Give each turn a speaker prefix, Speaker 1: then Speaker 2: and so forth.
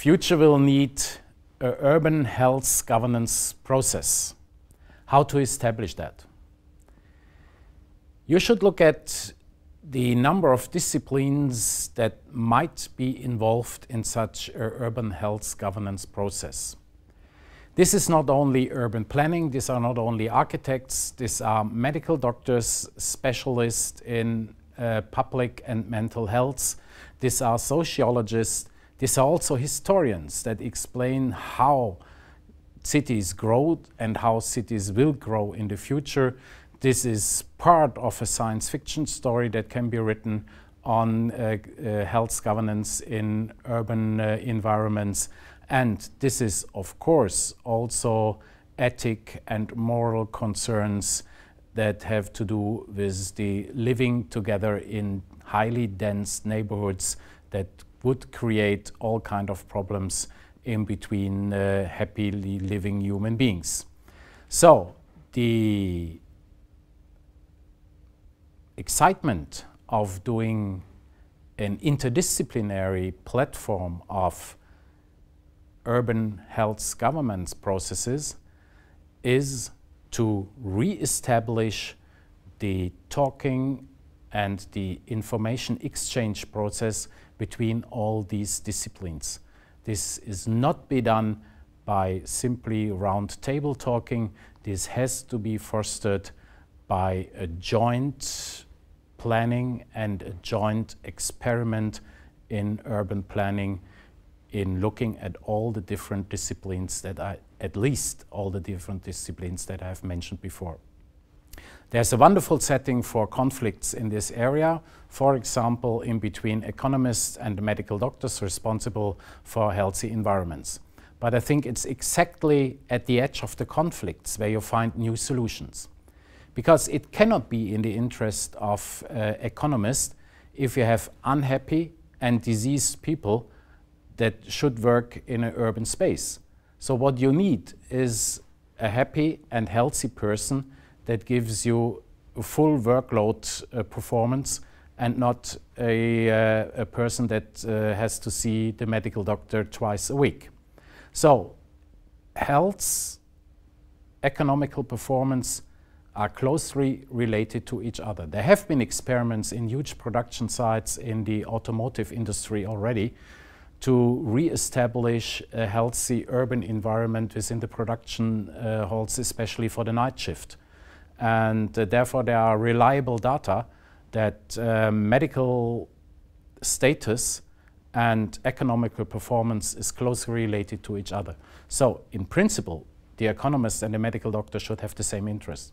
Speaker 1: future will need an urban health governance process. How to establish that? You should look at the number of disciplines that might be involved in such an urban health governance process. This is not only urban planning, these are not only architects, these are medical doctors, specialists in public and mental health, these are sociologists, these are also historians that explain how cities grow and how cities will grow in the future. This is part of a science fiction story that can be written on health governance in urban environments. And this is, of course, also ethic and moral concerns that have to do with the living together in highly dense neighborhoods that would create all kinds of problems in between happily living human beings. So the excitement of doing an interdisciplinary platform of urban health governance processes is to re-establish the talking and the information exchange process between all these disciplines. This is not be done by simply round table talking. This has to be fostered by a joint planning and a joint experiment in urban planning, in looking at all the different disciplines that at least all the different disciplines that I've mentioned before. There's a wonderful setting for conflicts in this area, for example, in between economists and medical doctors responsible for healthy environments. But I think it's exactly at the edge of the conflicts where you find new solutions. Because it cannot be in the interest of economists if you have unhappy and diseased people that should work in an urban space. So what you need is a happy and healthy person that gives you a full workload performance and not a person that has to see the medical doctor twice a week. So health, economical performance are closely related to each other. There have been experiments in huge production sites in the automotive industry already to re-establish a healthy urban environment within the production halls, especially for the night shift. And therefore there are reliable data that medical status and economical performance is closely related to each other. So in principle, the economist and the medical doctor should have the same interest.